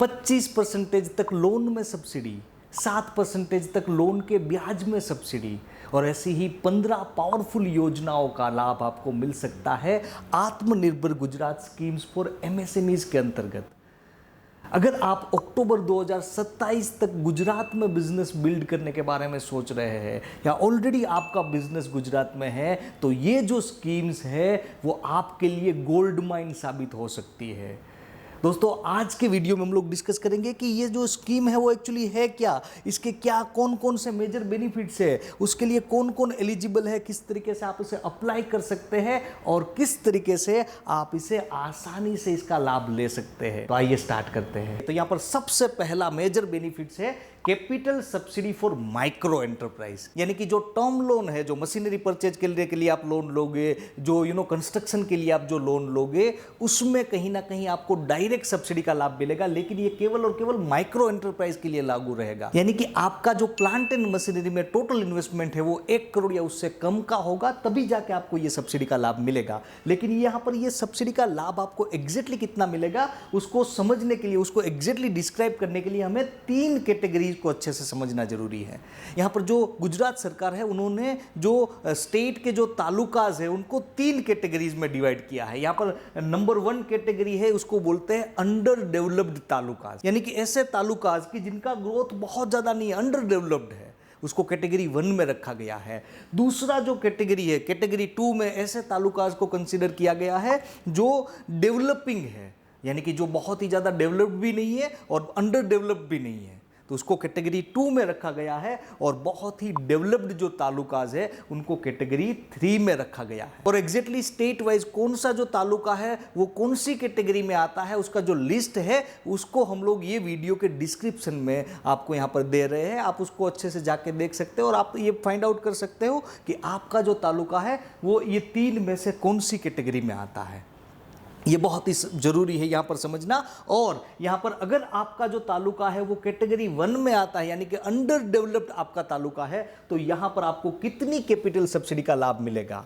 25% तक लोन में सब्सिडी, 7% तक लोन के ब्याज में सब्सिडी और ऐसी ही 15 पावरफुल योजनाओं का लाभ आपको मिल सकता है आत्मनिर्भर गुजरात स्कीम्स फॉर एमएसएमईज के अंतर्गत। अगर आप अक्टूबर 2027 तक गुजरात में बिजनेस बिल्ड करने के बारे में सोच रहे हैं या ऑलरेडी आपका बिजनेस गुजरात में है, तो ये जो स्कीम्स है वो आपके लिए गोल्ड माइन साबित हो सकती है। दोस्तों, आज के वीडियो में हम लोग डिस्कस करेंगे कि ये जो स्कीम है वो एक्चुअली है क्या, इसके क्या कौन कौन से मेजर बेनिफिट्स है, उसके लिए कौन कौन एलिजिबल है, किस तरीके से आप इसे अप्लाई कर सकते हैं और किस तरीके से आप इसे आसानी से इसका लाभ ले सकते हैं। तो आइए स्टार्ट करते हैं। तो यहाँ पर सबसे पहला मेजर बेनिफिट्स है capital subsidy for micro enterprise, यानी कि जो टर्म लोन है, जो मशीनरी परचेज करने के लिए आप लोन लोगे, जो कंस्ट्रक्शन के लिए आप जो लोन लोगे, उसमें कहीं ना कहीं आपको डायरेक्ट सब्सिडी का लाभ मिलेगा। लेकिन ये केवल और केवल माइक्रो एंटरप्राइज के लिए लागू रहेगा, यानी कि आपका जो प्लांट एंड मशीनरी में टोटल इन्वेस्टमेंट है वो 1 करोड़ या उससे कम का होगा, तभी जाके आपको ये सब्सिडी का लाभ मिलेगा। लेकिन यहाँ पर ये सब्सिडी का लाभ आपको एग्जैक्टली कितना मिलेगा उसको समझने के लिए, उसको एग्जैक्टली डिस्क्राइब करने के लिए हमें 3 कैटेगरी को अच्छे से समझना जरूरी है। यहां पर जो गुजरात सरकार है उन्होंने जो स्टेट के जो तालुकाज है उनको 3 कैटेगरीज में डिवाइड किया है। यहां पर नंबर 1 कैटेगरी है, उसको बोलते हैं अंडर डेवलप्ड तालुकाज, यानी कि ऐसे तालुकाज की जिनका ग्रोथ बहुत ज्यादा नहीं है, अंडर डेवलप्ड है, उसको कैटेगरी 1 में रखा गया है। दूसरा जो कैटेगरी है, कैटेगरी 2 में ऐसे तालुकाज को कंसीडर किया गया है जो डेवलपिंग है, यानी कि जो बहुत ही ज्यादा डेवलप्ड भी नहीं है और अंडर डेवलप्ड भी नहीं है, तो उसको कैटेगरी 2 में रखा गया है। और बहुत ही डेवलप्ड जो तालुकाज है उनको कैटेगरी 3 में रखा गया है। और एग्जैक्टली स्टेट वाइज कौन सा जो तालुका है वो कौन सी कैटेगरी में आता है, उसका जो लिस्ट है उसको हम लोग ये वीडियो के डिस्क्रिप्शन में आपको यहाँ पर दे रहे हैं। आप उसको अच्छे से जाके देख सकते हो और आप ये फाइंड आउट कर सकते हो कि आपका जो तालुका है वो ये 3 में से कौन सी कैटेगरी में आता है। ये बहुत ही जरूरी है यहाँ पर समझना। और यहाँ पर अगर आपका जो तालुका है वो कैटेगरी 1 में आता है, यानी कि अंडर डेवलप्ड आपका तालुका है, तो यहाँ पर आपको कितनी कैपिटल सब्सिडी का लाभ मिलेगा।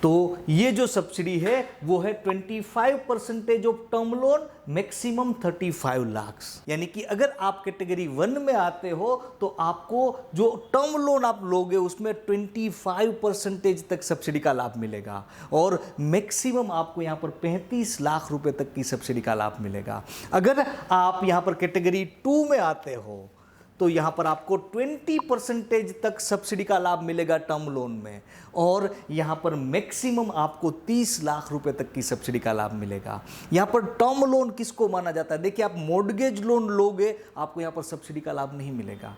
तो ये जो सब्सिडी है वो है 25% of term loan, maximum 35 lakh. यानी कि अगर आप कैटेगरी 1 में आते हो तो आपको जो टर्म लोन आप लोगे उसमें 25% तक सब्सिडी का लाभ मिलेगा और मैक्सिमम आपको यहां पर 35 लाख रुपए तक की सब्सिडी का लाभ मिलेगा। अगर आप यहां पर कैटेगरी 2 में आते हो तो यहां पर आपको 20% तक सब्सिडी का लाभ मिलेगा टर्म लोन में और यहां पर मैक्सिमम आपको 30 लाख रुपए तक की सब्सिडी का लाभ मिलेगा। यहां पर टर्म लोन किसको माना जाता है? देखिए, आप मॉर्गेज लोन लोगे आपको यहां पर सब्सिडी का लाभ नहीं मिलेगा।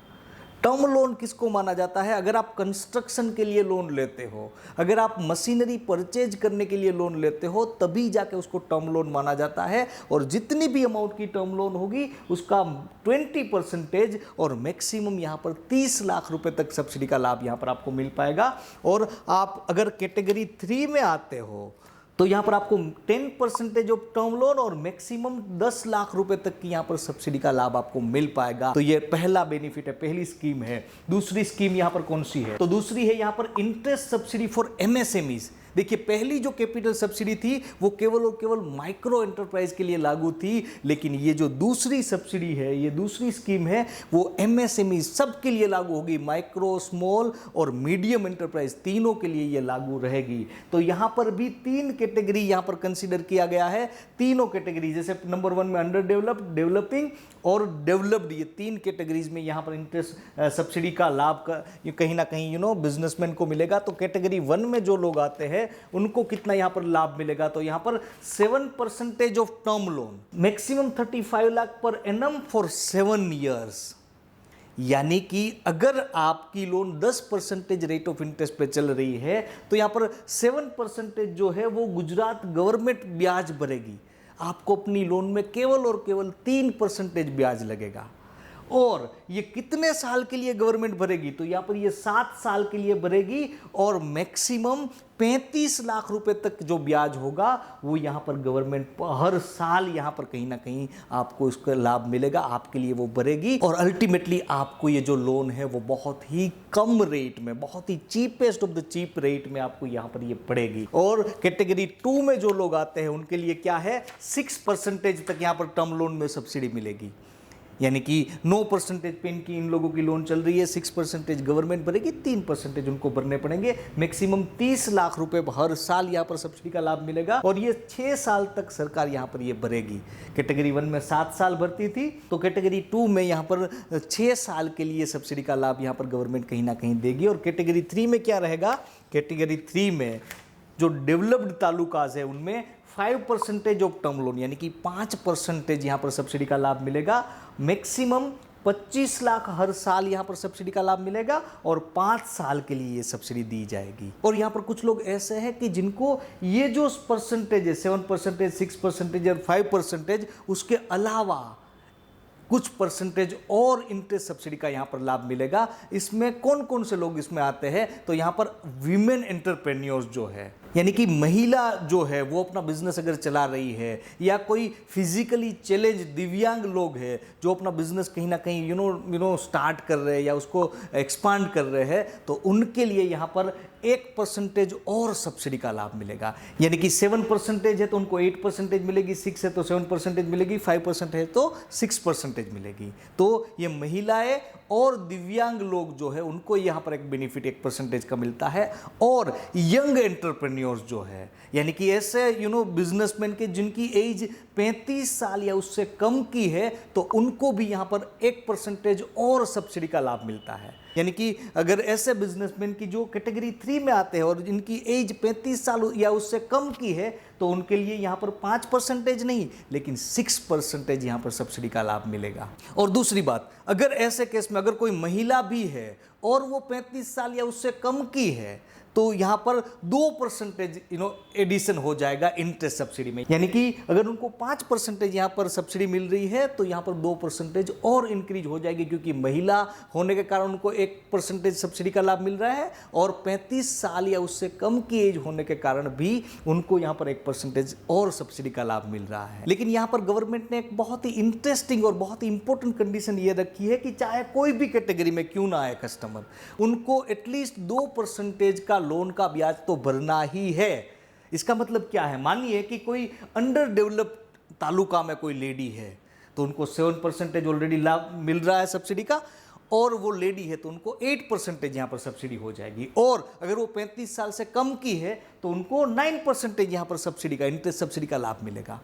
टर्म लोन किसको माना जाता है? अगर आप कंस्ट्रक्शन के लिए लोन लेते हो, अगर आप मशीनरी परचेज करने के लिए लोन लेते हो, तभी जाके उसको टर्म लोन माना जाता है। और जितनी भी अमाउंट की टर्म लोन होगी उसका 20% और मैक्सिमम यहाँ पर 30 लाख रुपए तक सब्सिडी का लाभ यहाँ पर आपको मिल पाएगा। और आप अगर कैटेगरी 3 में आते हो तो यहाँ पर आपको 10% ऑफ टर्म लोन और मैक्सिमम 10 लाख रुपए तक की यहाँ पर सब्सिडी का लाभ आपको मिल पाएगा। तो ये पहला बेनिफिट है, पहली स्कीम है। दूसरी स्कीम यहाँ पर कौन सी है? तो दूसरी है यहाँ पर इंटरेस्ट सब्सिडी फॉर एमएसएमईज। देखिए, पहली जो कैपिटल सब्सिडी थी वो केवल और केवल माइक्रो एंटरप्राइज के लिए लागू थी, लेकिन ये जो दूसरी सब्सिडी है, ये दूसरी स्कीम है, वो एमएसएमई सबके लिए लागू होगी। माइक्रो, स्मॉल और मीडियम एंटरप्राइज तीनों के लिए ये लागू रहेगी। तो यहाँ पर भी 3 कैटेगरी यहाँ पर कंसीडर किया गया है। तीनों कैटेगरी, जैसे नंबर 1 में अंडर डेवलप्ड, डेवलपिंग और डेवलप्ड, ये 3 कैटेगरीज में यहाँ पर इंटरेस्ट सब्सिडी का लाभ कहीं ना कहीं बिजनेसमैन को मिलेगा। तो कैटेगरी 1 में जो लोग आते हैं उनको कितना यहां पर लाभ मिलेगा? तो यहां पर 7% of term loan, maximum 35 lakh per annum for 7 years. यानी कि अगर आपकी लोन 10% रेट ऑफ इंटरेस्ट पे चल रही है तो यहां पर 7% जो है वो गुजरात गवर्नमेंट ब्याज भरेगी। आपको अपनी लोन में केवल और केवल 3% ब्याज लगेगा और ये कितने साल के लिए गवर्नमेंट भरेगी, तो यहाँ पर ये 7 साल के लिए भरेगी और मैक्सिमम 35 लाख रुपए तक जो ब्याज होगा वो यहाँ पर गवर्नमेंट हर साल यहाँ पर कहीं ना कहीं आपको इसका लाभ मिलेगा, आपके लिए वो भरेगी और अल्टीमेटली आपको ये जो लोन है वो बहुत ही कम रेट में, बहुत ही cheapest of the cheap rate में आपको यहाँ पर ये पड़ेगी। और कैटेगरी 2 में जो लोग आते हैं उनके लिए क्या है, 6% तक यहाँ पर टर्म लोन में सब्सिडी मिलेगी, यानी कि 9% पे इनकी इन लोगों की लोन चल रही है, 6% गवर्नमेंट भरेगी, 3% उनको भरने पड़ेंगे। मैक्सिमम 30 लाख रुपए हर साल यहाँ पर सब्सिडी का लाभ मिलेगा और ये 6 साल तक सरकार यहाँ पर ये भरेगी। कैटेगरी 1 में 7 साल भरती थी, तो कैटेगरी 2 में यहाँ पर 6 साल के लिए सब्सिडी का लाभ यहाँ पर गवर्नमेंट कहीं ना कहीं देगी। और कैटेगरी 3 में क्या रहेगा, कैटेगरी 3 में जो डेवलप्ड तालुकाज है उनमें 5% ऑफ टर्म लोन यानी कि 5% यहाँ पर सब्सिडी का लाभ मिलेगा। मैक्सिमम 25 लाख हर साल यहाँ पर सब्सिडी का लाभ मिलेगा और 5 साल के लिए ये सब्सिडी दी जाएगी। और यहाँ पर कुछ लोग ऐसे हैं कि जिनको ये जो परसेंटेज है 7%, 6% और 5%, उसके अलावा कुछ परसेंटेज और इंटरेस्ट सब्सिडी का यहाँ पर लाभ मिलेगा। इसमें कौन कौन से लोग इसमें आते हैं, तो यहाँ पर वीमेन एंटरप्रेन्योर्स जो है, यानी कि महिला जो है वो अपना बिजनेस अगर चला रही है, या कोई फिजिकली चैलेंज दिव्यांग लोग हैं जो अपना बिजनेस कहीं ना कहीं यू नो स्टार्ट कर रहे हैं या उसको एक्सपांड कर रहे हैं, तो उनके लिए यहाँ पर 1% और सब्सिडी का लाभ मिलेगा। यानी कि 7% है तो उनको 8% मिलेगी, 6 है तो 7% मिलेगी, 5% है तो 6% मिलेगी। तो ये महिलाएं और दिव्यांग लोग जो है उनको यहाँ पर एक बेनिफिट 1% का मिलता है। और यंग एंटरप्रेन्योर्स जो है, यानी कि ऐसे बिजनेसमैन के जिनकी एज 35 साल या उससे कम की है, तो उनको भी यहाँ पर 1% और सब्सिडी का लाभ मिलता है। यानी कि अगर ऐसे बिजनेसमैन की जो कैटेगरी 3 में आते हैं और जिनकी एज 35 साल या उससे कम की है, तो उनके लिए यहाँ पर 5% नहीं लेकिन 6% यहाँ पर सब्सिडी का लाभ मिलेगा। और दूसरी बात, अगर ऐसे केस में अगर कोई महिला भी है और वो 35 साल या उससे कम की है, तो यहाँ पर 2% एडिशन हो जाएगा इंटरेस्ट सब्सिडी में। यानी कि अगर उनको 5% यहाँ पर सब्सिडी मिल रही है तो यहाँ पर 2% और इंक्रीज हो जाएगी, क्योंकि महिला होने के कारण उनको 1% सब्सिडी का लाभ मिल रहा है और 35 साल या उससे कम की एज होने के कारण भी उनको यहाँ पर 1% और सब्सिडी का लाभ मिल रहा है। लेकिन यहाँ पर गवर्नमेंट ने एक बहुत ही इंटरेस्टिंग और बहुत ही इंपॉर्टेंट कंडीशन ये रखी है कि चाहे कोई भी कैटेगरी में क्यों ना आए कस्टमर, उनको एटलीस्ट 2% का लोन का ब्याज तो भरना ही है। इसका मतलब क्या है, मानिए कि कोई अंडर डेवलप्ड तालुका में कोई लेडी है तो उनको 7% ऑलरेडी लाभ मिल रहा है सब्सिडी का, और वो लेडी है तो उनको 8% यहाँ पर सब्सिडी हो जाएगी। और अगर वो 35 साल से कम की है तो उनको 9% यहाँ पर सब्सिडी का इंटरेस्ट सब्सिडी का लाभ मिलेगा।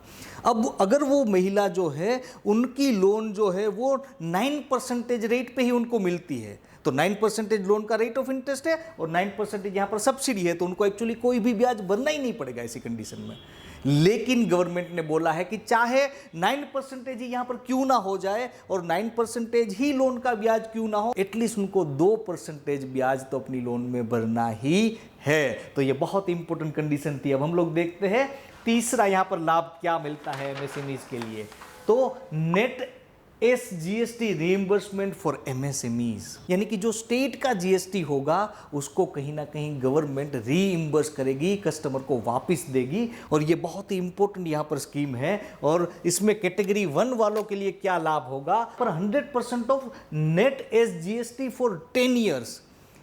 अब अगर वो महिला जो है उनकी लोन जो है वो 9% रेट पे ही उनको मिलती है, तो 9% लोन का रेट ऑफ इंटरेस्ट है और 9% यहाँ पर सब्सिडी है, तो उनको एक्चुअली कोई भी ब्याज भरना ही नहीं पड़ेगा ऐसी कंडीशन में। लेकिन गवर्नमेंट ने बोला है कि चाहे 9% ही यहाँ पर क्यों ना हो जाए और 9% ही लोन का ब्याज क्यों ना हो, एटलीस्ट उनको 2% ब्याज तो अपनी लोन में भरना ही है। तो ये बहुत इंपॉर्टेंट कंडीशन थी। अब हम लोग देखते हैं तीसरा यहाँ पर लाभ क्या मिलता है एमएसएमईज के लिए। तो net SGST reimbursement for MSMEs, यानी कि जो स्टेट का GST होगा उसको कहीं ना कहीं गवर्नमेंट रीइंबर्स करेगी, कस्टमर को वापस देगी। और ये बहुत ही इंपॉर्टेंट यहाँ पर स्कीम है। और इसमें कैटेगरी 1 वालों के लिए क्या लाभ होगा, पर 100% of net SGST for 10 years,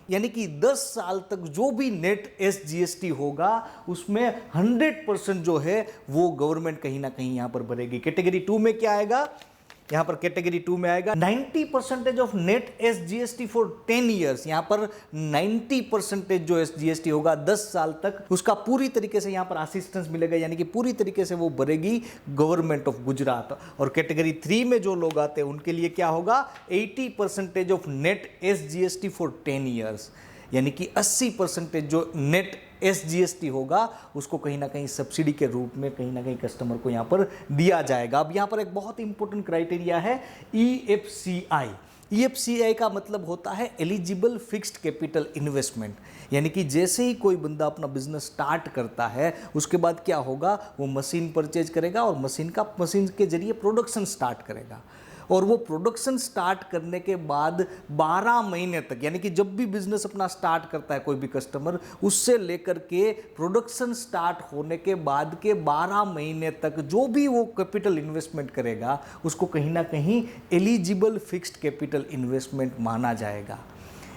यानी कि 10 साल तक जो भी नेट SGST होगा उसमें 100% जो है वो गवर्नमेंट कहीं ना कहीं यहाँ पर भरेगी। कैटेगरी 2 में क्या आएगा, यहाँ पर कैटेगरी 2 में आएगा 90% of net SGST for 10 years. यहाँ पर 90% जो SGST होगा 10 साल तक, उसका पूरी तरीके से यहाँ पर असिस्टेंस मिलेगा, यानी कि पूरी तरीके से वो भरेगी गवर्नमेंट ऑफ गुजरात। और कैटेगरी 3 में जो लोग आते हैं उनके लिए क्या होगा, 80% of net SGST for 10 years, यानी कि 80% जो नेट SGST होगा उसको कहीं ना कहीं सब्सिडी के रूप में कहीं ना कहीं कस्टमर को यहाँ पर दिया जाएगा। अब यहाँ पर एक बहुत इंपॉर्टेंट क्राइटेरिया है EFCI। EFCI का मतलब होता है एलिजिबल फिक्स्ड कैपिटल इन्वेस्टमेंट, यानी कि जैसे ही कोई बंदा अपना बिजनेस स्टार्ट करता है उसके बाद क्या होगा, वो मशीन परचेज करेगा और मशीन के जरिए प्रोडक्शन स्टार्ट करेगा। और वो प्रोडक्शन स्टार्ट करने के बाद 12 महीने तक, यानी कि जब भी बिजनेस अपना स्टार्ट करता है कोई भी कस्टमर, उससे लेकर के प्रोडक्शन स्टार्ट होने के बाद के 12 महीने तक जो भी वो कैपिटल इन्वेस्टमेंट करेगा उसको कहीं ना कहीं एलिजिबल फिक्स्ड कैपिटल इन्वेस्टमेंट माना जाएगा।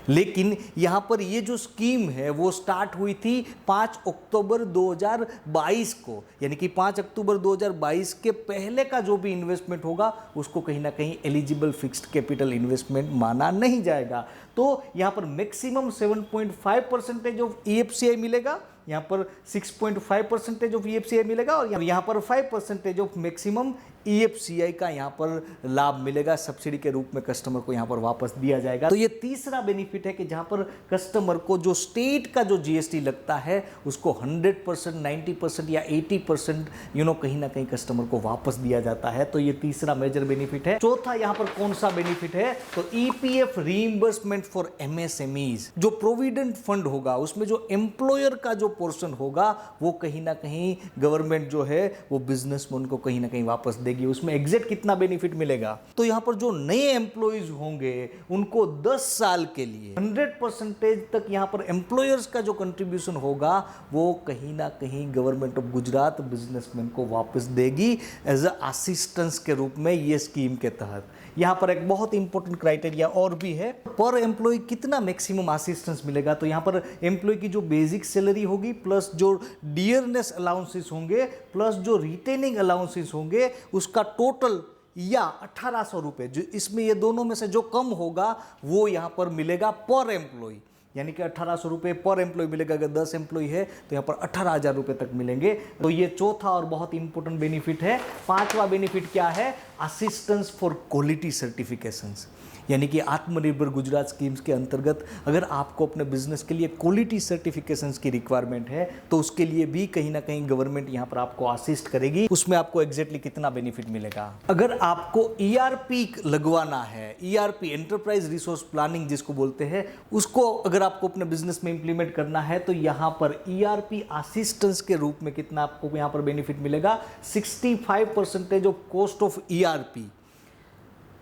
लेकिन यहाँ पर ये जो स्कीम है वो स्टार्ट हुई थी 5 अक्टूबर 2022 को, यानी कि 5 अक्टूबर 2022 के पहले का जो भी इन्वेस्टमेंट होगा उसको कहीं ना कहीं एलिजिबल फिक्स्ड कैपिटल इन्वेस्टमेंट माना नहीं जाएगा। तो यहाँ पर मैक्सिमम 7.5% ऑफ EFCI मिलेगा, यहाँ पर 6.5% ऑफ EFCI मिलेगा और यहाँ पर 5% ऑफ मैक्सिमम EFCI का यहाँ पर लाभ मिलेगा, सब्सिडी के रूप में कस्टमर को यहाँ पर वापस दिया जाएगा। तो ये तीसरा बेनिफिट है कि जहाँ पर कस्टमर को जो स्टेट का जो GST लगता है उसको 100%, 90% या 80% कहीं ना कहीं कस्टमर को वापस दिया जाता है। तो ये तीसरा मेजर बेनिफिट है। चौथा यहाँ पर कौन सा बेनिफिट है, तो EPF रीइंबर्समेंट फॉर MSMEs। जो प्रोविडेंट फंड होगा उसमें जो एम्प्लॉयर का जो पोर्शन होगा वो कहीं ना कहीं गवर्नमेंट जो है वो बिजनेसमैन को कहीं ना कहीं वापस देगी। उसमें एग्जैक्ट कितना बेनिफिट मिलेगा, तो यहां पर जो नए एम्प्लॉइज होंगे उनको 10 साल के लिए 100% तक यहां पर एम्प्लॉयर्स का जो कंट्रीब्यूशन होगा वो कहीं ना कहीं गवर्नमेंट ऑफ गुजरात बिजनेसमैन को वापस देगी एज अ असिस्टेंस के रूप में। ये स्कीम के तहत यहाँ पर एक बहुत इंपॉर्टेंट क्राइटेरिया और भी है, पर एम्प्लॉय कितना मैक्सिमम असिस्टेंस मिलेगा। तो यहाँ पर एम्प्लॉय की जो बेसिक सैलरी होगी प्लस जो डियरनेस अलाउंसेस होंगे प्लस जो रिटेनिंग अलाउंसेस होंगे उसका टोटल या 1800 रुपये, जो इसमें ये दोनों में से जो कम होगा वो यहाँ पर मिलेगा पर एम्प्लॉय, यानी कि 1800 रुपये पर एम्प्लॉय मिलेगा। अगर 10 एम्प्लॉय है तो यहाँ पर 18,000 रुपये तक मिलेंगे। तो ये चौथा और बहुत इंपॉर्टेंट बेनिफिट है। पांचवा बेनिफिट क्या है, असिस्टेंस फॉर क्वालिटी सर्टिफिकेशंस, यानी कि आत्मनिर्भर गुजरात स्कीम्स के अंतर्गत अगर आपको अपने बिजनेस के लिए क्वालिटी सर्टिफिकेशंस की रिक्वायरमेंट है तो उसके लिए भी कहीं ना कहीं गवर्नमेंट यहाँ पर आपको असिस्ट करेगी। उसमें आपको एग्जैक्टली कितना बेनिफिट मिलेगा, अगर आपको ERP लगवाना है, ERP एंटरप्राइज रिसोर्स प्लानिंग जिसको बोलते हैं, उसको अगर आपको अपने बिजनेस में इंप्लीमेंट करना है तो यहाँ पर ERP असिस्टेंस के रूप में कितना आपको यहाँ पर बेनिफिट मिलेगा, 65% ऑफ कॉस्ट ऑफ ERP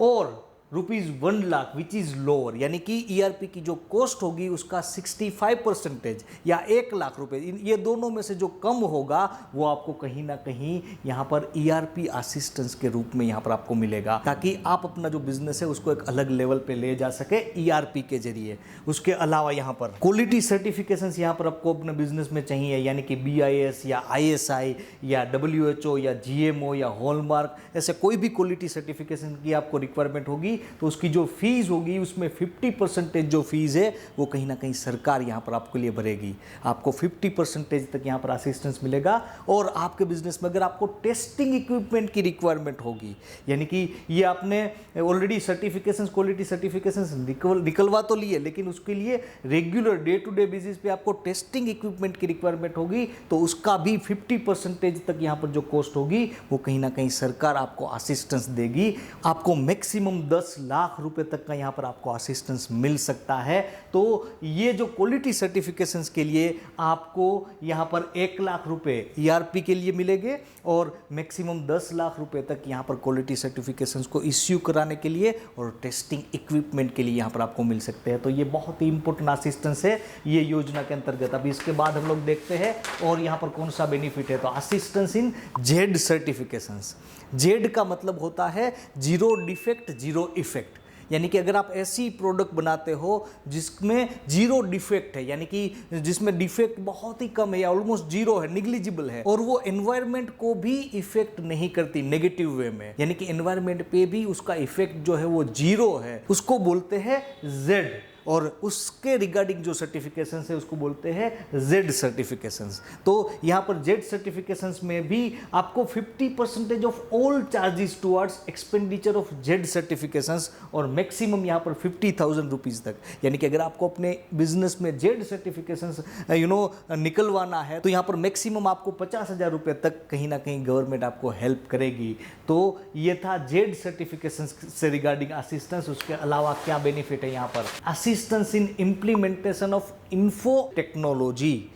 और ₹1 लाख विच इज लोअर, यानी कि ERP की जो कॉस्ट होगी उसका 65% या 1 लाख रुपए, ये दोनों में से जो कम होगा वो आपको कहीं ना कहीं यहाँ पर ERP असिस्टेंस के रूप में यहाँ पर आपको मिलेगा, ताकि आप अपना जो बिजनेस है उसको एक अलग लेवल पे ले जा सके ERP के जरिए। उसके अलावा यहाँ पर क्वालिटी सर्टिफिकेशंस यहाँ पर आपको अपने बिजनेस में चाहिए, यानी कि BIS या ISI या WHO या GMO या हॉलमार्क, ऐसे कोई भी क्वालिटी सर्टिफिकेशन की आपको रिक्वायरमेंट होगी तो उसकी जो फीस होगी उसमें 50% जो फीस है वो कहीं ना कहीं सरकार यहाँ पर आपके लिए भरेगी। आपको 50% तक यहाँ पर असिस्टेंस मिलेगा। और आपके बिजनेस में अगर आपको टेस्टिंग इक्विपमेंट की रिक्वायरमेंट होगी, यानी कि ये आपने ऑलरेडी सर्टिफिकेशंस, क्वालिटी सर्टिफिकेशंस निकलवा तो लिए, लेकिन उसके लिए regular day to day basis पे आपको टेस्टिंग इक्विपमेंट की रिक्वायरमेंट होगी तो उसका भी 50% तक यहाँ पर जो कॉस्ट होगी वो कहीं ना कहीं सरकार आपको असिस्टेंस देगी। आपको मैक्सिमम 10 लाख रुपए तक का यहां पर आपको असिस्टेंस मिल सकता है। तो ये जो क्वालिटी सर्टिफिकेशंस के लिए आपको यहां पर 1 लाख रुपए ERP के लिए मिलेंगे और मैक्सिमम 10 लाख रुपए तक यहां पर क्वालिटी सर्टिफिकेशंस को इश्यू कराने के लिए और टेस्टिंग इक्विपमेंट के लिए यहां पर आपको मिल सकते हैं। तो ये बहुत ही इंपॉर्टेंट असिस्टेंस है ये योजना के अंतर्गत। अभी इसके बाद हम लोग देखते हैं और यहां पर कौन सा बेनिफिट है, तो assistance in Z certifications. Z का मतलब होता है जीरो डिफेक्ट जीरो इफेक्ट, यानी कि अगर आप ऐसी प्रोडक्ट बनाते हो जिसमें जीरो डिफेक्ट है, यानी कि जिसमें डिफेक्ट बहुत ही कम है या ऑलमोस्ट जीरो है, निग्लिजिबल है, और वो एनवायरनमेंट को भी इफेक्ट नहीं करती नेगेटिव वे में, यानी कि एनवायरनमेंट पे भी उसका इफेक्ट जो है वो जीरो है, उसको बोलते हैं जेड। और उसके रिगार्डिंग जो सर्टिफिकेशंस है उसको बोलते हैं जेड सर्टिफिकेशंस। तो यहाँ पर जेड सर्टिफिकेशंस में भी आपको 50% of all charges towards expenditure of Z certifications और मैक्सिमम यहाँ पर 50,000 रुपीज़ तक, यानी कि अगर आपको अपने बिजनेस में जेड सर्टिफिकेशंस निकलवाना है तो यहाँ पर मैक्सिमम आपको 50,000 रुपये तक कहीं ना कहीं गवर्नमेंट आपको हेल्प करेगी। तो ये था जेड सर्टिफिकेशंस से रिगार्डिंग असिस्टेंस। उसके अलावा क्या बेनिफिट है यहाँ पर, assistance in implementation of info technology,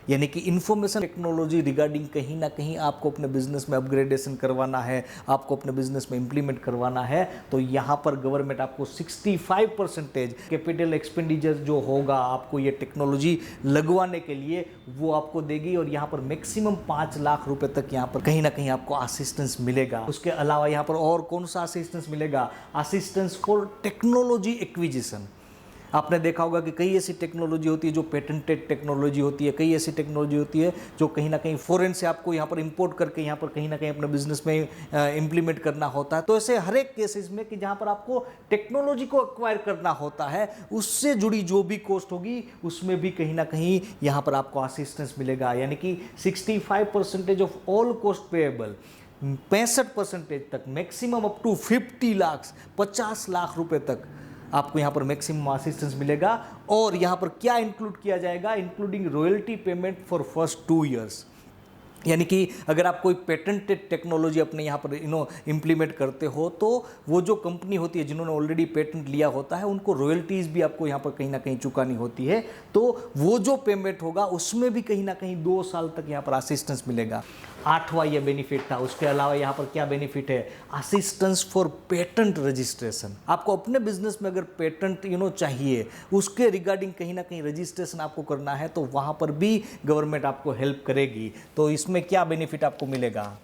यानी कि इंफॉर्मेशन टेक्नोलॉजी रिगार्डिंग कहीं ना कहीं आपको अपने बिजनेस में अपग्रेडेशन करवाना है, आपको अपने बिजनेस में इंप्लीमेंट करवाना है, तो यहाँ पर गवर्नमेंट आपको 65% कैपिटल एक्सपेंडिचर जो होगा आपको ये टेक्नोलॉजी लगवाने के लिए वो आपको देगी। और यहाँ पर मैक्सिमम 5 लाख रुपए तक यहाँ पर कहीं ना कहीं आपको असिस्टेंस मिलेगा। उसके अलावा यहाँ पर और कौन सा असिस्टेंस मिलेगा? Assistance for technology acquisition. आपने देखा होगा कि कई ऐसी टेक्नोलॉजी होती है जो पेटेंटेड टेक्नोलॉजी होती है, कई ऐसी टेक्नोलॉजी होती है जो कहीं ना कहीं फॉरेन से आपको यहाँ पर इंपोर्ट करके यहाँ पर कहीं ना कहीं अपने बिजनेस में इंप्लीमेंट करना होता है। तो ऐसे हर एक केसेस में कि जहाँ पर आपको टेक्नोलॉजी को एक्वायर करना होता है, उससे जुड़ी जो भी कॉस्ट होगी उसमें भी कहीं ना कहीं यहाँ पर आपको असिस्टेंस मिलेगा। यानी कि 65% ऑफ ऑल कॉस्ट पेएबल, 65% तक, मैक्सिमम अप टू 50 लाख रुपए तक आपको यहाँ पर मैक्सिमम असिस्टेंस मिलेगा। और यहाँ पर क्या इंक्लूड किया जाएगा? Including royalty payment for first 2 years. यानी कि अगर आप कोई पेटेंटेड टेक्नोलॉजी अपने यहाँ पर इम्प्लीमेंट करते हो तो वो जो कंपनी होती है जिन्होंने ऑलरेडी पेटेंट लिया होता है उनको रॉयल्टीज़ भी आपको यहाँ पर कहीं ना कहीं चुकानी होती है। तो वो जो पेमेंट होगा उसमें भी कहीं ना कहीं 2 साल तक यहाँ पर असिस्टेंस मिलेगा। 8वां ये बेनिफिट था। उसके अलावा यहाँ पर क्या बेनिफिट है? Assistance for patent registration. आपको अपने बिजनेस में अगर पेटेंट चाहिए, उसके रिगार्डिंग कहीं ना कहीं रजिस्ट्रेशन आपको करना है, तो वहाँ पर भी गवर्नमेंट आपको हेल्प करेगी। तो इसमें क्या बेनिफिट आपको मिलेगा?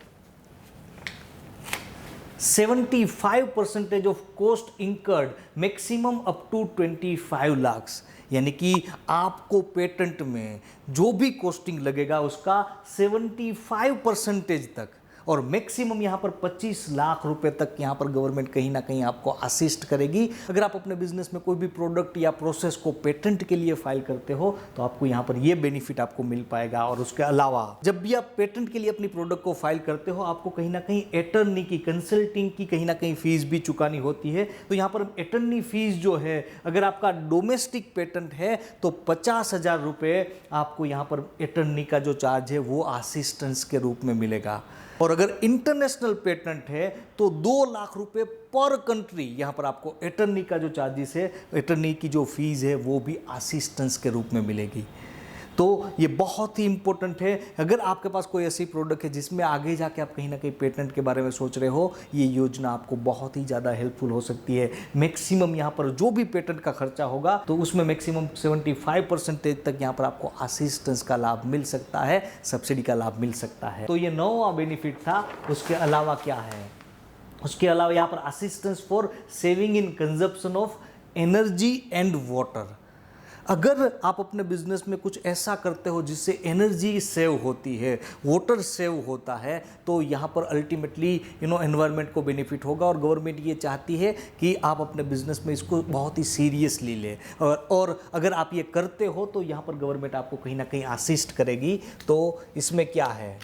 75% of cost incurred maximum up to 25 lakh. यानी कि आपको पेटेंट में जो भी कॉस्टिंग लगेगा उसका 75% तक, और मैक्सिमम यहाँ पर 25 लाख रुपए तक यहाँ पर गवर्नमेंट कहीं ना कहीं आपको असिस्ट करेगी। अगर आप अपने बिजनेस में कोई भी प्रोडक्ट या प्रोसेस को पेटेंट के लिए फाइल करते हो तो आपको यहाँ पर ये बेनिफिट आपको मिल पाएगा। और उसके अलावा जब भी आप पेटेंट के लिए अपनी प्रोडक्ट को फाइल करते हो आपको कहीं ना कहीं अटर्नी की, कंसल्टिंग की कहीं ना कहीं फीस भी चुकानी होती है। तो यहाँ पर अटर्नी फीस जो है, अगर आपका डोमेस्टिक पेटेंट है तो 50,000 रुपये आपको यहाँ पर अटर्नी का जो चार्ज है वो असिस्टेंस के रूप में मिलेगा। और अगर इंटरनेशनल पेटेंट है तो 2 लाख रुपए पर कंट्री यहाँ पर आपको अटर्नी का जो चार्जेस है, अटर्नी की जो फीस है वो भी असिस्टेंस के रूप में मिलेगी। तो ये बहुत ही इंपॉर्टेंट है। अगर आपके पास कोई ऐसी प्रोडक्ट है जिसमें आगे जाके आप कहीं ना कहीं पेटेंट के बारे में सोच रहे हो, ये योजना आपको बहुत ही ज़्यादा हेल्पफुल हो सकती है। मैक्सिमम यहाँ पर जो भी पेटेंट का खर्चा होगा तो उसमें मैक्सिमम 75% तक यहाँ पर आपको असिस्टेंस का लाभ मिल सकता है, सब्सिडी का लाभ मिल सकता है। तो ये 9वां बेनिफिट था। उसके अलावा क्या है? उसके अलावा यहाँ पर assistance for saving in consumption of energy and water. अगर आप अपने बिजनेस में कुछ ऐसा करते हो जिससे एनर्जी सेव होती है, वाटर सेव होता है, तो यहाँ पर अल्टीमेटली एनवायरनमेंट को बेनिफिट होगा। और गवर्नमेंट ये चाहती है कि आप अपने बिजनेस में इसको बहुत ही सीरियसली ले, और अगर आप ये करते हो तो यहाँ पर गवर्नमेंट आपको कहीं ना कहीं असिस्ट करेगी। तो इसमें क्या है?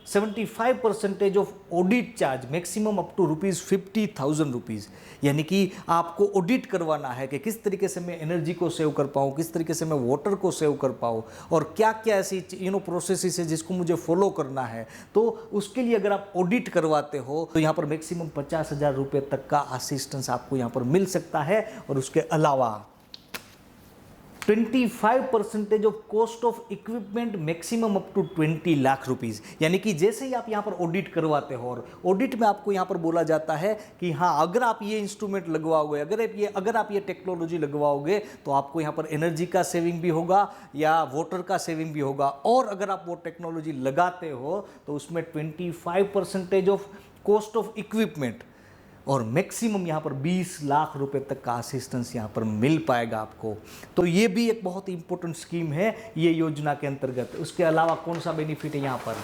75% of audit charge maximum up to ₹50,000। यानी कि आपको ऑडिट करवाना है कि किस तरीके से मैं एनर्जी को सेव कर पाऊँ, किस तरीके से मैं वाटर को सेव कर पाऊँ, और क्या क्या ऐसी प्रोसेसेस है जिसको मुझे फॉलो करना है। तो उसके लिए अगर आप ऑडिट करवाते हो तो यहाँ पर मैक्सिमम 50,000 रुपये तक का असिस्टेंस आपको यहाँ पर मिल सकता है। और उसके अलावा 25% of cost of equipment maximum up to 20 lakh rupees. यानी कि जैसे ही आप यहाँ पर ऑडिट करवाते हो और ऑडिट में आपको यहाँ पर बोला जाता है कि हाँ, अगर आप ये इंस्ट्रूमेंट लगवाओगे, अगर आप ये टेक्नोलॉजी लगवाओगे तो आपको यहाँ पर एनर्जी का सेविंग भी होगा या वाटर का सेविंग भी होगा। और अगर आप वो टेक्नोलॉजी लगाते हो तो उसमें 25% ऑफ कॉस्ट ऑफ इक्विपमेंट और मैक्सिमम यहाँ पर 20 लाख रुपए तक का असिस्टेंस यहाँ पर मिल पाएगा आपको। तो ये भी एक बहुत ही इंपॉर्टेंट स्कीम है ये योजना के अंतर्गत। उसके अलावा कौन सा बेनिफिट है यहाँ पर?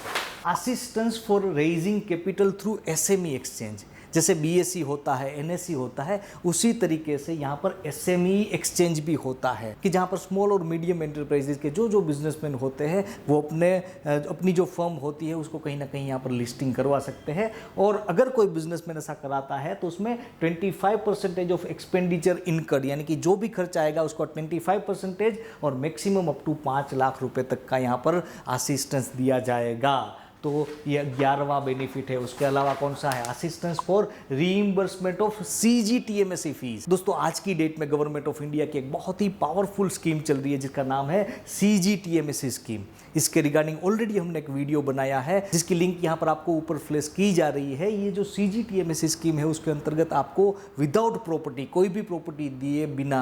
Assistance for raising capital through SME exchange. जैसे बीएसई होता है, एनएसई होता है, उसी तरीके से यहाँ पर एसएमई एक्सचेंज भी होता है कि जहाँ पर स्मॉल और मीडियम एंटरप्राइजेज के जो बिजनेसमैन होते हैं वो अपनी जो फर्म होती है उसको कहीं ना कहीं यहाँ पर लिस्टिंग करवा सकते हैं। और अगर कोई बिजनेसमैन ऐसा कराता है तो उसमें 25% ऑफ एक्सपेंडिचर इनकर्ड, यानी कि जो भी खर्च आएगा उसको 25% और मैक्सिमम अप टू 5 लाख रुपए तक का यहाँ पर असिस्टेंस दिया जाएगा। तो ये 11वां बेनिफिट है। उसके अलावा कौन सा है? Assistance for reimbursement of CGTMSE fees. दोस्तों आज की डेट में गवर्नमेंट ऑफ इंडिया की एक बहुत ही पावरफुल स्कीम चल रही है जिसका नाम है CGTMSE स्कीम। इसके रिगार्डिंग ऑलरेडी हमने एक वीडियो बनाया है जिसकी लिंक यहाँ पर आपको ऊपर फ्लैश की जा रही है। ये जो CGTMSE स्कीम है उसके अंतर्गत आपको विदाउट प्रॉपर्टी, कोई भी प्रॉपर्टी दिए बिना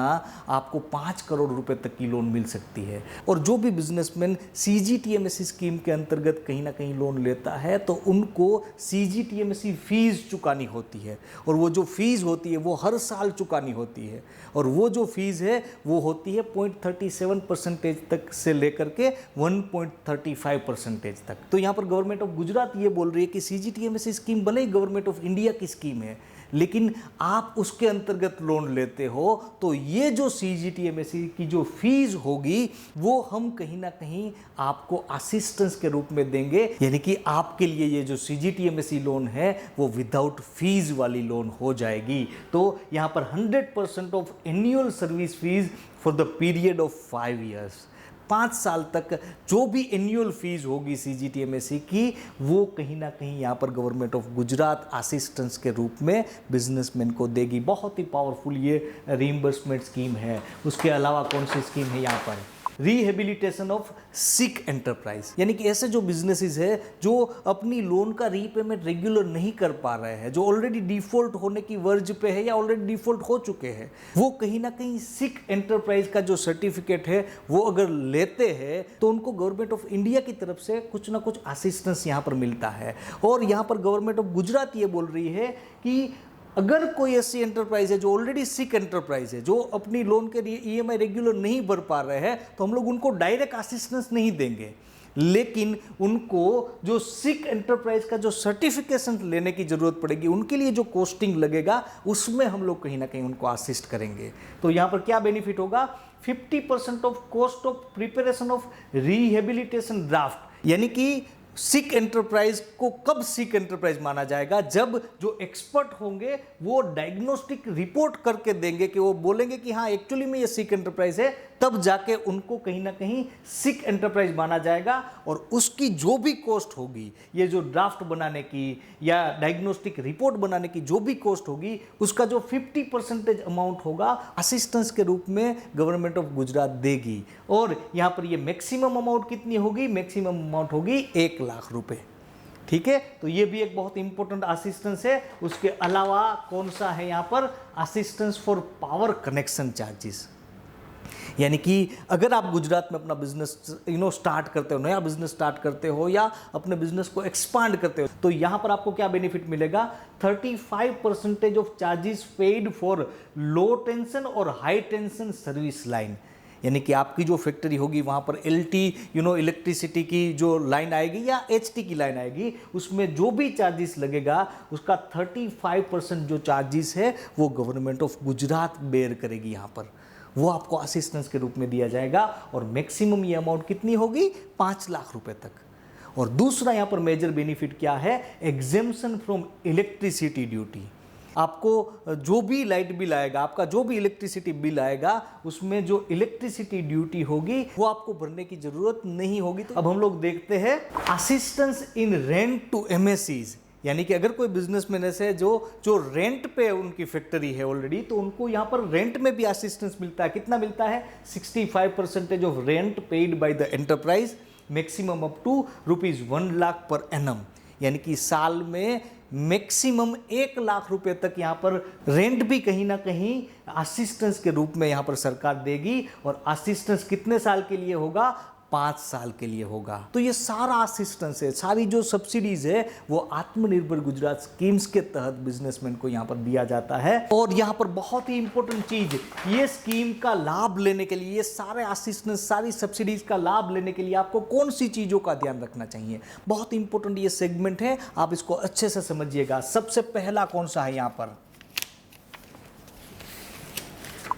आपको 5 करोड़ रुपए तक की लोन मिल सकती है। और जो भी बिजनेसमैन CGTMSE स्कीम के अंतर्गत कहीं ना कहीं लोन लेता है तो उनको CGTMSE फीस चुकानी होती है, और वो जो फीस होती है वो हर साल चुकानी होती है, और वो जो फीस है वो होती है 0.37% तक से लेकर के 1.35% तक। तो यहाँ पर गवर्नमेंट ऑफ गुजरात ये बोल रही है कि CGTMSE स्कीम भले ही गवर्नमेंट ऑफ इंडिया की स्कीम है, लेकिन आप उसके अंतर्गत लोन लेते हो तो ये जो CGTMSE की जो फीस होगी वो हम कहीं ना कहीं आपको असिस्टेंस के रूप में देंगे, यानी कि आपके लिए ये जो CGTMSE लोन है वो विदाउट फीस वाली लोन हो जाएगी। तो यहाँ पर 100% of annual service fees for the period of 5 years, 5 साल तक जो भी एनुअल फीस होगी CGTMSE की वो कहीं ना कहीं यहाँ पर गवर्नमेंट ऑफ गुजरात असिस्टेंस के रूप में बिजनेसमैन को देगी। बहुत ही पावरफुल ये रीइंबर्समेंट स्कीम है। उसके अलावा कौन सी स्कीम है यहाँ पर? रिहेबिलिटेशन ऑफ सिक एंटरप्राइज, यानी कि ऐसे जो बिजनेसेस है जो अपनी लोन का रीपेमेंट रेगुलर नहीं कर पा रहे हैं, जो ऑलरेडी डिफॉल्ट होने की वर्ज पे है या ऑलरेडी डिफॉल्ट हो चुके हैं, वो कहीं ना कहीं सिक एंटरप्राइज का जो सर्टिफिकेट है वो अगर लेते हैं तो उनको गवर्नमेंट ऑफ इंडिया की तरफ से कुछ ना कुछ असिस्टेंस यहाँ पर मिलता है। और यहाँ पर गवर्नमेंट ऑफ गुजरात ये बोल रही है कि अगर कोई ऐसी एंटरप्राइज है जो ऑलरेडी सिक एंटरप्राइज है, जो अपनी लोन के लिए EMI रेगुलर नहीं भर पा रहे हैं, तो हम लोग उनको डायरेक्ट असिस्टेंस नहीं देंगे, लेकिन उनको जो सिक एंटरप्राइज का जो सर्टिफिकेशन लेने की जरूरत पड़ेगी, उनके लिए जो कॉस्टिंग लगेगा उसमें हम लोग कहीं ना कहीं उनको असिस्ट करेंगे। तो यहाँ पर क्या बेनिफिट होगा? 50% of cost of preparation of rehabilitation draft, यानी कि सिक एंटरप्राइज को कब सिक एंटरप्राइज माना जाएगा? जब जो एक्सपर्ट होंगे वो डायग्नोस्टिक रिपोर्ट करके देंगे कि वो बोलेंगे कि हाँ एक्चुअली में ये सिक एंटरप्राइज है, तब जाके उनको कहीं ना कहीं सिक एंटरप्राइज माना जाएगा। और उसकी जो भी कॉस्ट होगी, ये जो ड्राफ्ट बनाने की या डायग्नोस्टिक रिपोर्ट बनाने की जो भी कॉस्ट होगी, उसका जो 50% अमाउंट होगा असिस्टेंस के रूप में गवर्नमेंट ऑफ गुजरात देगी। और यहाँ पर ये मैक्सिमम अमाउंट कितनी होगी? मैक्सिमम अमाउंट होगी 1 लाख रुपए। ठीक है, तो ये भी एक बहुत इंपॉर्टेंट असिस्टेंस है। उसके अलावा कौन सा है यहाँ पर? Assistance for power connection charges, यानी कि अगर आप गुजरात में अपना बिजनेस स्टार्ट करते हो, नया बिजनेस स्टार्ट करते हो या अपने बिजनेस को एक्सपांड करते हो, तो यहाँ पर आपको क्या बेनिफिट मिलेगा? 35% of charges paid for low tension और हाई टेंशन सर्विस लाइन, यानी कि आपकी जो फैक्ट्री होगी वहाँ पर LT इलेक्ट्रिसिटी की जो लाइन आएगी या HT की लाइन आएगी, उसमें जो भी चार्जेस लगेगा उसका 35% जो चार्जेस है वो गवर्नमेंट ऑफ गुजरात बेयर करेगी। यहाँ पर वो आपको असिस्टेंस के रूप में दिया जाएगा। और मैक्सिमम ये अमाउंट कितनी होगी? 5 लाख रुपए तक। और दूसरा यहाँ पर मेजर बेनिफिट क्या है? Exemption from electricity duty. आपको जो भी लाइट बिल आएगा, आपका जो भी इलेक्ट्रिसिटी बिल आएगा, उसमें जो इलेक्ट्रिसिटी ड्यूटी होगी वो आपको भरने की जरूरत नहीं होगी। तो अब हम लोग देखते हैं assistance in rent to MSEs, यानी कि अगर कोई बिजनेसमैन ऐसे है जो रेंट पे उनकी फैक्ट्री है ऑलरेडी, तो उनको यहाँ पर रेंट में भी असिस्टेंस मिलता है। कितना मिलता है? 65% of rent paid by the enterprise, maximum up to ₹1 lakh per annum, यानी कि साल में मैक्सिमम 1 लाख रुपए तक यहाँ पर रेंट भी कहीं ना कहीं असिस्टेंस के रूप में यहाँ पर सरकार देगी। और असिस्टेंस कितने साल के लिए होगा? 5 साल के लिए होगा। तो ये सारा असिस्टेंस है, सारी जो सब्सिडीज है वो आत्मनिर्भर गुजरात स्कीम्स के तहत बिजनेसमैन को यहाँ पर दिया जाता है। और यहाँ पर बहुत ही इंपॉर्टेंट चीज, ये स्कीम का लाभ लेने के लिए, ये सारे असिस्टेंस, सारी सब्सिडीज का लाभ लेने के लिए आपको कौन सी चीजों का ध्यान रखना चाहिए? बहुत इंपॉर्टेंट ये सेगमेंट है, आप इसको अच्छे से समझिएगा। सबसे पहला कौन सा है यहाँ पर?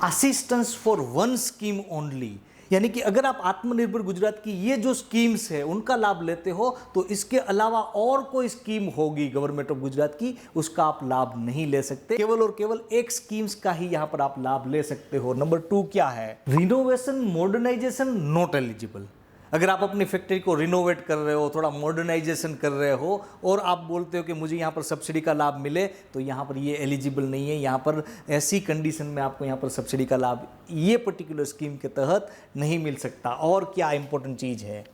Assistance for one scheme only, यानी कि अगर आप आत्मनिर्भर गुजरात की ये जो स्कीम्स है उनका लाभ लेते हो तो इसके अलावा और कोई स्कीम होगी गवर्नमेंट ऑफ गुजरात की, उसका आप लाभ नहीं ले सकते। केवल और केवल एक स्कीम्स का ही यहां पर आप लाभ ले सकते हो। नंबर 2 क्या है? Renovation modernisation not eligible. अगर आप अपनी फैक्ट्री को रिनोवेट कर रहे हो, थोड़ा मॉडर्नाइजेशन कर रहे हो और आप बोलते हो कि मुझे यहाँ पर सब्सिडी का लाभ मिले, तो यहाँ पर ये एलिजिबल नहीं है। यहाँ पर ऐसी कंडीशन में आपको यहाँ पर सब्सिडी का लाभ ये पर्टिकुलर स्कीम के तहत नहीं मिल सकता। और क्या इंपॉर्टेंट चीज़ है,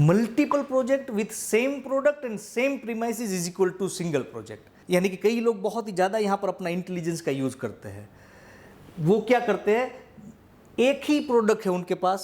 multiple project with same product and same premises is equal to single project. यानी कि कई लोग बहुत ही ज़्यादा यहाँ पर अपना इंटेलिजेंस का यूज़ करते हैं। वो क्या करते हैं, एक ही प्रोडक्ट है उनके पास,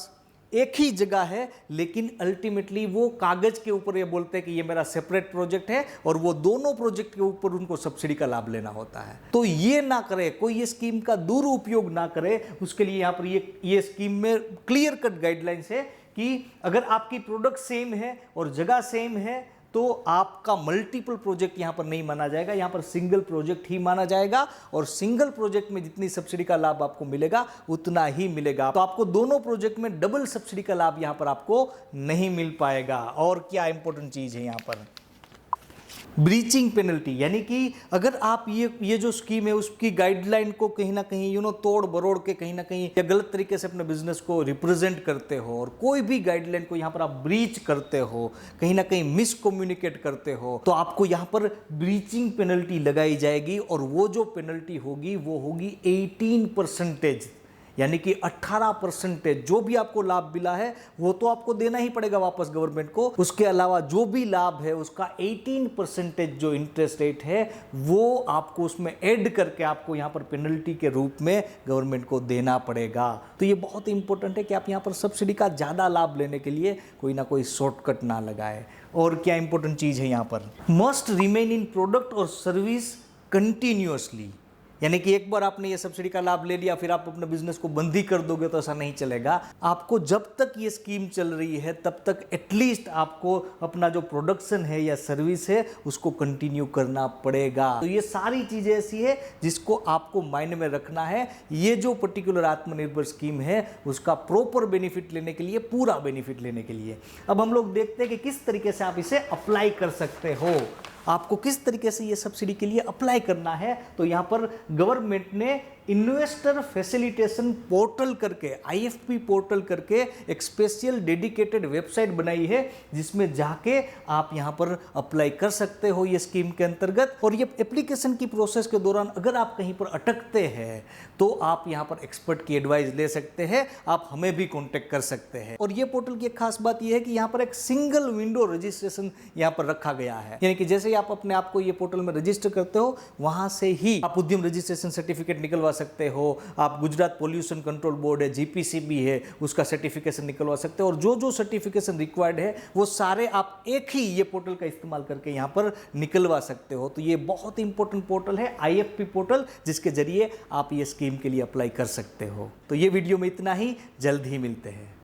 एक ही जगह है, लेकिन अल्टीमेटली वो कागज के ऊपर ये बोलते हैं कि ये मेरा सेपरेट प्रोजेक्ट है और वो दोनों प्रोजेक्ट के ऊपर उनको सब्सिडी का लाभ लेना होता है। तो ये ना करे, कोई ये स्कीम का दुरुपयोग ना करे। उसके लिए यहाँ पर ये स्कीम में क्लियर कट गाइडलाइंस है कि अगर आपकी प्रोडक्ट सेम है और जगह सेम है तो आपका मल्टीपल प्रोजेक्ट यहां पर नहीं माना जाएगा, यहां पर सिंगल प्रोजेक्ट ही माना जाएगा। और सिंगल प्रोजेक्ट में जितनी सब्सिडी का लाभ आपको मिलेगा उतना ही मिलेगा। तो आपको दोनों प्रोजेक्ट में डबल सब्सिडी का लाभ यहां पर आपको नहीं मिल पाएगा। और क्या इंपॉर्टेंट चीज है यहां पर, ब्रीचिंग पेनल्टी। यानी कि अगर आप ये जो स्कीम है उसकी गाइडलाइन को कहीं ना कहीं तोड़ बरोड़ के कहीं ना कहीं या गलत तरीके से अपने बिजनेस को रिप्रेजेंट करते हो और कोई भी गाइडलाइन को यहाँ पर आप ब्रीच करते हो, कहीं ना कहीं मिस कम्युनिकेट करते हो, तो आपको यहाँ पर ब्रीचिंग पेनल्टी लगाई जाएगी। और वो जो पेनल्टी होगी वो होगी 18%, यानी कि 18% जो भी आपको लाभ मिला है वो तो आपको देना ही पड़ेगा वापस गवर्नमेंट को। उसके अलावा जो भी लाभ है उसका 18% जो इंटरेस्ट रेट है वो आपको उसमें ऐड करके आपको यहाँ पर पेनल्टी के रूप में गवर्नमेंट को देना पड़ेगा। तो ये बहुत इंपॉर्टेंट है कि आप यहाँ पर सब्सिडी का ज़्यादा लाभ लेने के लिए कोई ना कोई शॉर्टकट ना लगाए। और क्या इंपॉर्टेंट चीज़ है यहाँ पर, मस्ट रिमेन इन प्रोडक्ट और सर्विस कंटिन्यूअसली। यानी कि एक बार आपने ये सब्सिडी का लाभ ले लिया फिर आप अपने बिजनेस को बंद ही कर दोगे तो ऐसा नहीं चलेगा। आपको जब तक ये स्कीम चल रही है तब तक एटलीस्ट आपको अपना जो प्रोडक्शन है या सर्विस है उसको कंटिन्यू करना पड़ेगा। तो ये सारी चीजें ऐसी है जिसको आपको माइंड में रखना है। ये जो पर्टिकुलर आत्मनिर्भर स्कीम है उसका प्रॉपर बेनिफिट लेने के लिए, पूरा बेनिफिट लेने के लिए अब हम लोग देखते हैं कि किस तरीके से आप इसे अप्लाई कर सकते हो, आपको किस तरीके से ये सब्सिडी के लिए अप्लाई करना है। तो यहाँ पर गवर्नमेंट ने इन्वेस्टर फैसिलिटेशन पोर्टल करके, IFP पोर्टल करके एक स्पेशल डेडिकेटेड वेबसाइट बनाई है जिसमें जाके आप यहाँ पर अप्लाई कर सकते हो ये स्कीम के अंतर्गत। और ये एप्लीकेशन की प्रोसेस के दौरान अगर आप कहीं पर अटकते हैं तो आप यहाँ पर एक्सपर्ट की एडवाइस ले सकते हैं, आप हमें भी कॉन्टेक्ट कर सकते हैं। और ये पोर्टल की एक खास बात यह है कि यहाँ पर एक सिंगल विंडो रजिस्ट्रेशन यहाँ पर रखा गया है। यानी कि जैसे ही आप अपने आप को ये पोर्टल में रजिस्टर करते हो वहां से ही आप उद्यम रजिस्ट्रेशन सर्टिफिकेट निकलवा सकते हो, आप गुजरात पोल्यूशन कंट्रोल बोर्ड है, GPCB है, उसका सर्टिफिकेशन निकलवा सकते हो। और जो जो सर्टिफिकेशन रिक्वायर्ड है वो सारे आप एक ही ये पोर्टल का इस्तेमाल करके यहाँ पर निकलवा सकते हो। तो ये बहुत इंपॉर्टेंट पोर्टल है IFP पोर्टल, जिसके जरिए आप ये स्कीम के लिए अप्लाई कर सकते हो। तो ये वीडियो में इतना ही, जल्द ही मिलते हैं।